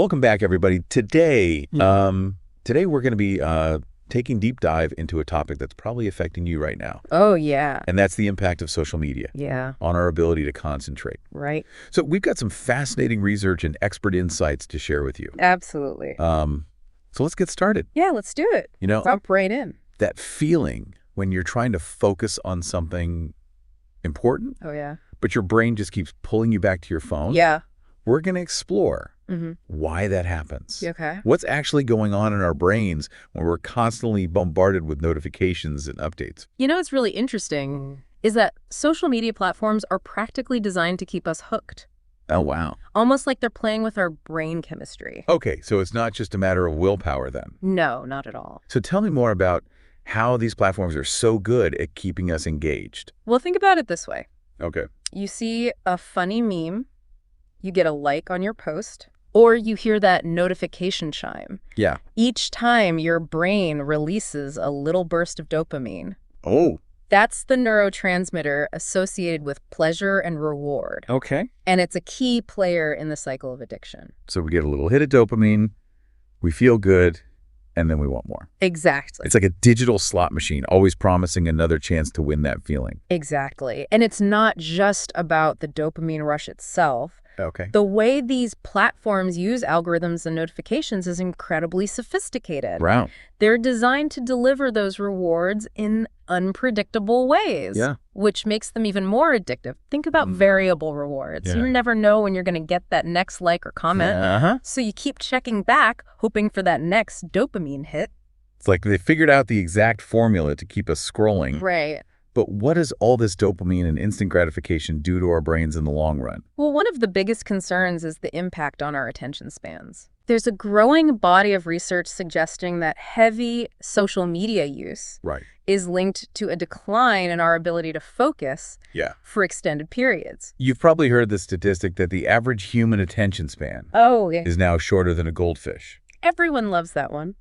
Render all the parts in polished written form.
Welcome back, everybody. Today, Yeah. today we're going to be taking deep dive into a topic that's probably affecting you right now, Oh, yeah. and that's the impact of social media Yeah. on our ability to concentrate. Right. So we've got some fascinating research and expert insights to share with you. Absolutely. So let's get started. Yeah, let's do it. You know, Jump right in. that feeling when you're trying to focus on something important, Oh, yeah. but your brain just keeps pulling you back to your phone. Yeah. We're going to explore Mm-hmm. why that happens. Okay. What's actually going on in our brains when we're constantly bombarded with notifications and updates? You know what's really interesting is that social media platforms are practically designed to keep us hooked, Oh, wow. almost like they're playing with our brain chemistry. Okay, so it's not just a matter of willpower then. No, not at all. So tell me more about how these platforms are so good at keeping us engaged. Well, think about it this way. Okay. You see a funny meme, you get a like on your post, or you hear that notification chime. Yeah. Each time your brain releases a little burst of dopamine. Oh, That's the neurotransmitter associated with pleasure and reward. okay. And it's a key player in the cycle of addiction. So we get a little hit of dopamine, we feel good, and then we want more. Exactly. It's like a digital slot machine, always promising another chance to win that feeling. Exactly. And it's not just about the dopamine rush itself. Okay. The way these platforms use algorithms and notifications is incredibly sophisticated. Wow. They're designed to deliver those rewards in unpredictable ways, Yeah. which makes them even more addictive. Think about variable rewards. Yeah. You never know when you're going to get that next like or comment. Uh-huh. So you keep checking back, hoping for that next dopamine hit. It's like they figured out the exact formula to keep us scrolling. Right. But what does all this dopamine and instant gratification do to our brains in the long run? Well, one of the biggest concerns is the impact on our attention spans. There's a growing body of research suggesting that heavy social media use Right. is linked to a decline in our ability to focus Yeah. for extended periods. You've probably heard the statistic that the average human attention span Oh, yeah. is now shorter than a goldfish. Everyone loves that one.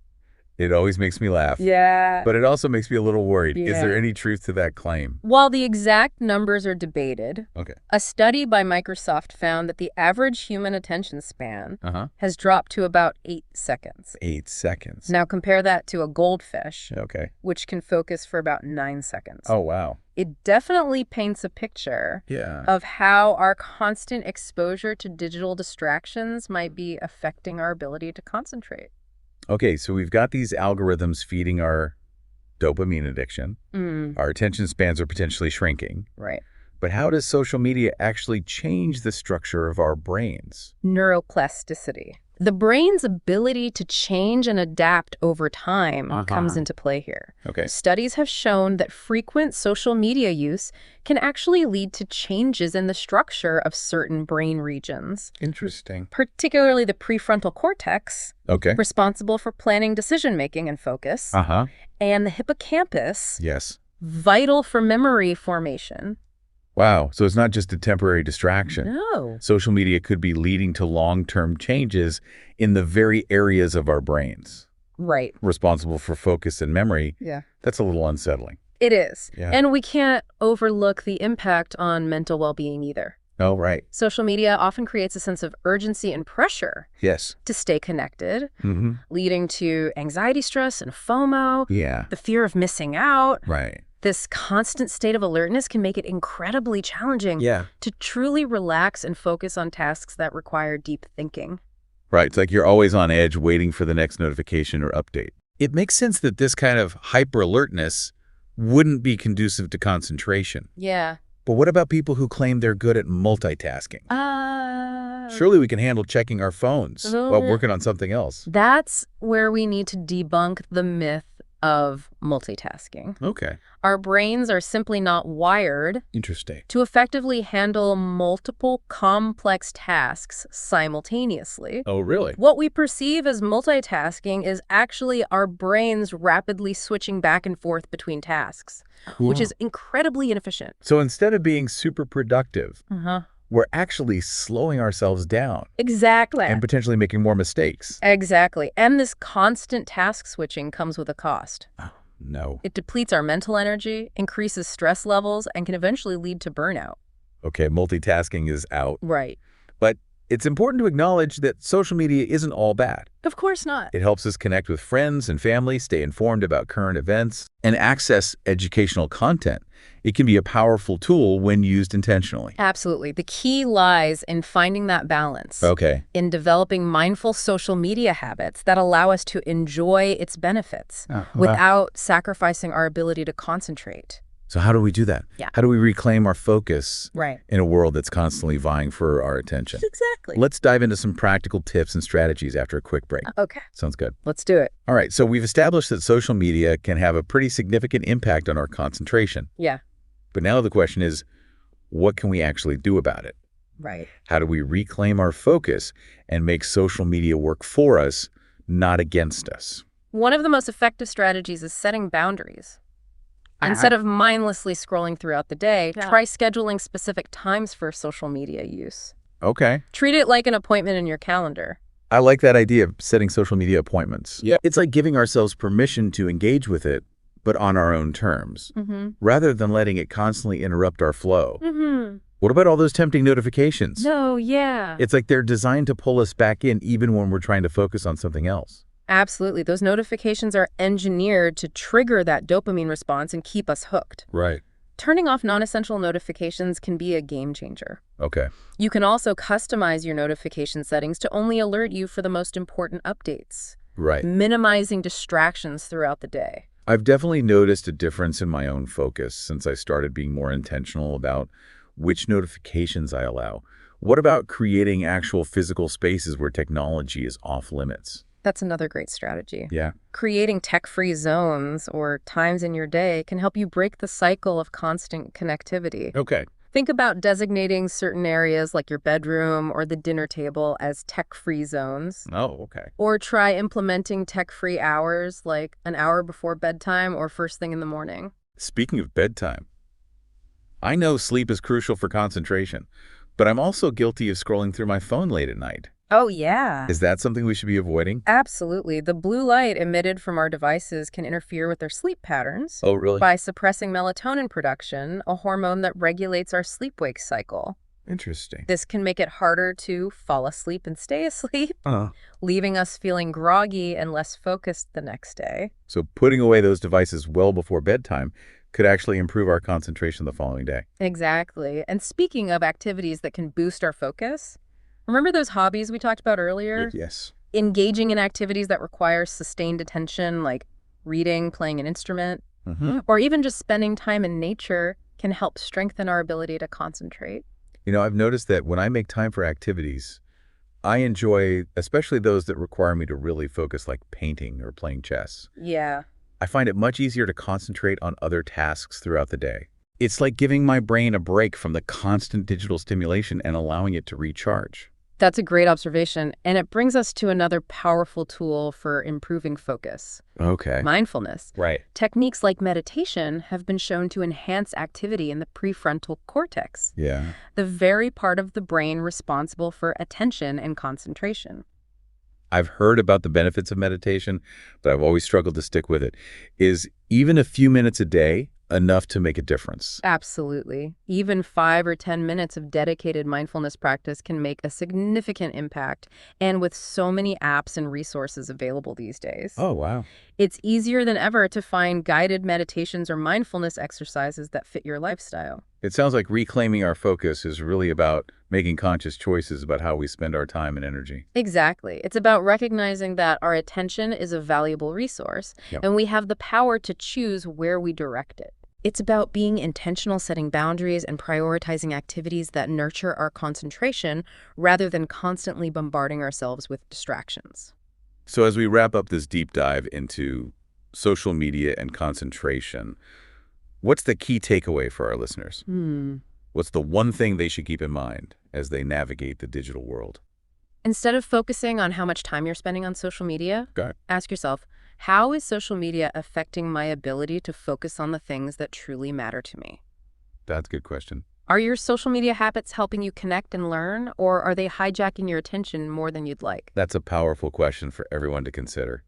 It always makes me laugh. Yeah. But it also makes me a little worried. Is Yeah. there any truth to that claim? While the exact numbers are debated, Okay. a study by Microsoft found that the average human attention span Uh-huh. has dropped to about 8 seconds. 8 seconds. Now compare that to a goldfish, Okay. which can focus for about 9 seconds. Oh, wow. It definitely paints a picture Yeah. of how our constant exposure to digital distractions might be affecting our ability to concentrate. Okay, so we've got these algorithms feeding our dopamine addiction. Our attention spans are potentially shrinking. Right. But how does social media actually change the structure of our brains? Neuroplasticity. The brain's ability to change and adapt over time comes into play here. Okay. Studies have shown that frequent social media use can actually lead to changes in the structure of certain brain regions, Interesting. particularly the prefrontal cortex, Okay. responsible for planning, decision-making, and focus, Uh-huh. and the hippocampus, Yes. vital for memory formation. Wow. So it's not just a temporary distraction. No. Social media could be leading to long-term changes in the very areas of our brains Right. responsible for focus and memory. Yeah. That's a little unsettling. It is. Yeah. And we can't overlook the impact on mental well-being either. Oh, right. Social media often creates a sense of urgency and pressure Yes. to stay connected, Mm-hmm. leading to anxiety, stress, and FOMO, Yeah. the fear of missing out. Right. This constant state of alertness can make it incredibly challenging Yeah. to truly relax and focus on tasks that require deep thinking. Right. It's like you're always on edge waiting for the next notification or update. It makes sense that this kind of hyper alertness wouldn't be conducive to concentration. Yeah. But what about people who claim they're good at multitasking? Surely we can handle checking our phones while working on something else. That's where we need to debunk the myth of multitasking. Okay. Our brains are simply not wired Interesting. to effectively handle multiple complex tasks simultaneously. Oh, really? What we perceive as multitasking is actually our brains rapidly switching back and forth between tasks, which is incredibly inefficient. So instead of being super productive, Uh-huh. we're actually slowing ourselves down Exactly. and potentially making more mistakes. Exactly. And this constant task switching comes with a cost. No. It depletes our mental energy, increases stress levels, and can eventually lead to burnout. Okay, multitasking is out. Right. But It's important to acknowledge that social media isn't all bad. Of course not. It helps us connect with friends and family, stay informed about current events, and access educational content. It can be a powerful tool when used intentionally. Absolutely. The key lies in finding that balance. Okay. In developing mindful social media habits that allow us to enjoy its benefits without sacrificing our ability to concentrate. So how do we do that? Yeah. How do we reclaim our focus Right. in a world that's constantly vying for our attention? Exactly. Let's dive into some practical tips and strategies after a quick break. Okay. Sounds good. Let's do it. All right, so we've established that social media can have a pretty significant impact on our concentration. Yeah. But now the question is, what can we actually do about it? Right. How do we reclaim our focus and make social media work for us, not against us? One of the most effective strategies is setting boundaries. Instead of mindlessly scrolling throughout the day, try scheduling specific times for social media use. Okay. Treat it like an appointment in your calendar. I like that idea of setting social media appointments. Yeah. It's like giving ourselves permission to engage with it, but on our own terms, rather than letting it constantly interrupt our flow. What about all those tempting notifications? No, yeah. It's like they're designed to pull us back in even when we're trying to focus on something else. Absolutely. Those notifications are engineered to trigger that dopamine response and keep us hooked. Right. Turning off non-essential notifications can be a game changer. Okay. You can also customize your notification settings to only alert you for the most important updates, Right. minimizing distractions throughout the day. I've definitely noticed a difference in my own focus since I started being more intentional about which notifications I allow. What about creating actual physical spaces where technology is off limits? That's another great strategy. Yeah. Creating tech-free zones or times in your day can help you break the cycle of constant connectivity. Okay. Think about designating certain areas like your bedroom or the dinner table as tech-free zones. Oh, okay. Or try implementing tech-free hours like an hour before bedtime or first thing in the morning. Speaking of bedtime, I know sleep is crucial for concentration, but I'm also guilty of scrolling through my phone late at night. Oh, yeah. Is that something we should be avoiding? Absolutely. The blue light emitted from our devices can interfere with our sleep patterns Oh, really? by suppressing melatonin production, a hormone that regulates our sleep-wake cycle. Interesting. This can make it harder to fall asleep and stay asleep, Uh, leaving us feeling groggy and less focused the next day. so putting away those devices well before bedtime could actually improve our concentration the following day. Exactly. And speaking of activities that can boost our focus, remember those hobbies we talked about earlier? Yes. Engaging in activities that require sustained attention, like reading, playing an instrument, Mm-hmm. or even just spending time in nature can help strengthen our ability to concentrate. You know, I've noticed that when I make time for activities, I enjoy especially those that require me to really focus, like painting or playing chess. Yeah. I find it much easier to concentrate on other tasks throughout the day. It's like giving my brain a break from the constant digital stimulation and allowing it to recharge. That's a great observation, and it brings us to another powerful tool for improving focus: Okay. mindfulness. Right. Techniques like meditation have been shown to enhance activity in the prefrontal cortex, Yeah. the very part of the brain responsible for attention and concentration. I've heard about the benefits of meditation, but I've always struggled to stick with it. Is even a few minutes a day enough to make a difference? Absolutely. Even 5 or 10 minutes of dedicated mindfulness practice can make a significant impact, and with so many apps and resources available these days. Oh, wow. It's easier than ever to find guided meditations or mindfulness exercises that fit your lifestyle. It sounds like reclaiming our focus is really about making conscious choices about how we spend our time and energy. Exactly. It's about recognizing that our attention is a valuable resource, Yep. and we have the power to choose where we direct it. It's about being intentional, setting boundaries, and prioritizing activities that nurture our concentration rather than constantly bombarding ourselves with distractions. So as we wrap up this deep dive into social media and concentration, what's the key takeaway for our listeners? What's the one thing they should keep in mind as they navigate the digital world? Instead of focusing on how much time you're spending on social media, Okay. ask yourself, how is social media affecting my ability to focus on the things that truly matter to me? That's a good question. Are your social media habits helping you connect and learn, or are they hijacking your attention more than you'd like? That's a powerful question for everyone to consider.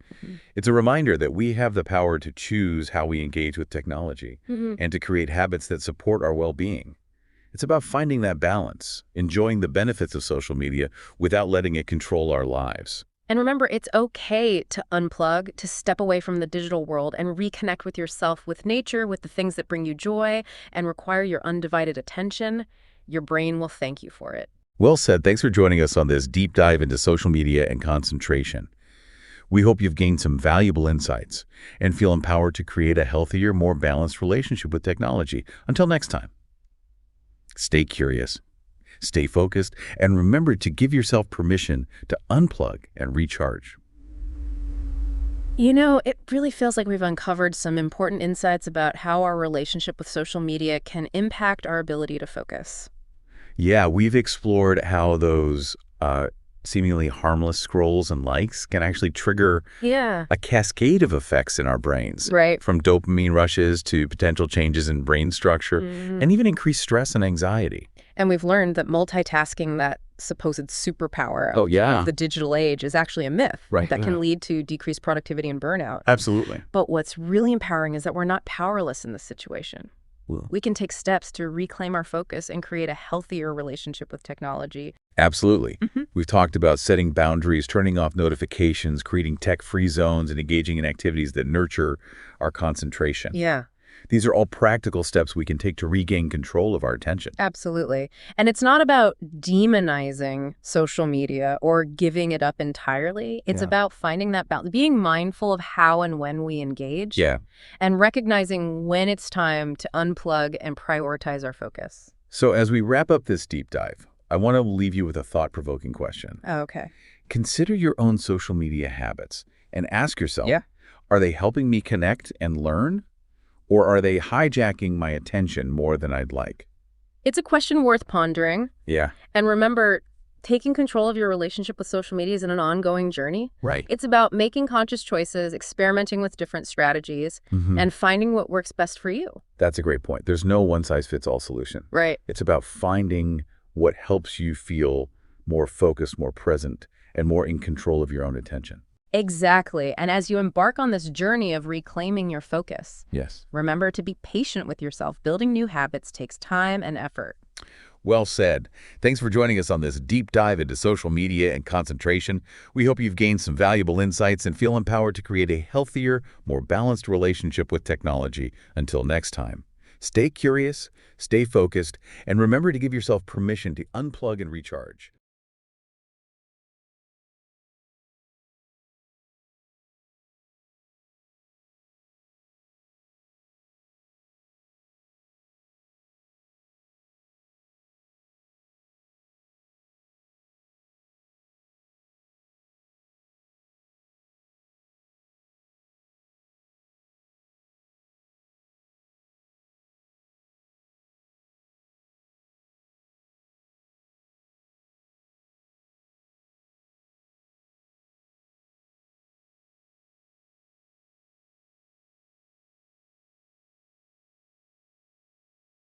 It's a reminder that we have the power to choose how we engage with technology and to create habits that support our well-being. It's about finding that balance, enjoying the benefits of social media without letting it control our lives. And remember, it's okay to unplug, to step away from the digital world and reconnect with yourself, with nature, with the things that bring you joy and require your undivided attention. Your brain will thank you for it. Well said. Thanks for joining us on this deep dive into social media and concentration. We hope you've gained some valuable insights and feel empowered to create a healthier, more balanced relationship with technology. Until next time, stay curious, stay focused, and remember to give yourself permission to unplug and recharge. You know, it really feels like we've uncovered some important insights about how our relationship with social media can impact our ability to focus. Yeah, we've explored how those seemingly harmless scrolls and likes can actually trigger Yeah. a cascade of effects in our brains, Right. from dopamine rushes to potential changes in brain structure, and even increased stress and anxiety. And we've learned that multitasking, that supposed superpower Oh, yeah. of the digital age, is actually a myth Right, that yeah. can lead to decreased productivity and burnout. Absolutely. But what's really empowering is that we're not powerless in this situation. We can take steps to reclaim our focus and create a healthier relationship with technology. Absolutely. We've talked about setting boundaries, turning off notifications, creating tech-free zones, and engaging in activities that nurture our concentration. Yeah, These are all practical steps we can take to regain control of our attention. absolutely. And it's not about demonizing social media or giving it up entirely. It's Yeah. about finding that balance, being mindful of how and when we engage, Yeah. and recognizing when it's time to unplug and prioritize our focus. So as we wrap up this deep dive, I want to leave you with a thought-provoking question. Okay. Consider your own social media habits and ask yourself, Yeah. are they helping me connect and learn? Or are they hijacking my attention more than I'd like? It's a question worth pondering. Yeah. And remember, taking control of your relationship with social media is an ongoing journey. Right. It's about making conscious choices, experimenting with different strategies, and finding what works best for you. That's a great point. There's no one-size-fits-all solution. Right. It's about finding what helps you feel more focused, more present, and more in control of your own attention. Exactly. And as you embark on this journey of reclaiming your focus, Yes. remember to be patient with yourself. Building new habits takes time and effort. Well said. Thanks for joining us on this deep dive into social media and concentration. We hope you've gained some valuable insights and feel empowered to create a healthier, more balanced relationship with technology. Until next time, stay curious, stay focused, and remember to give yourself permission to unplug and recharge.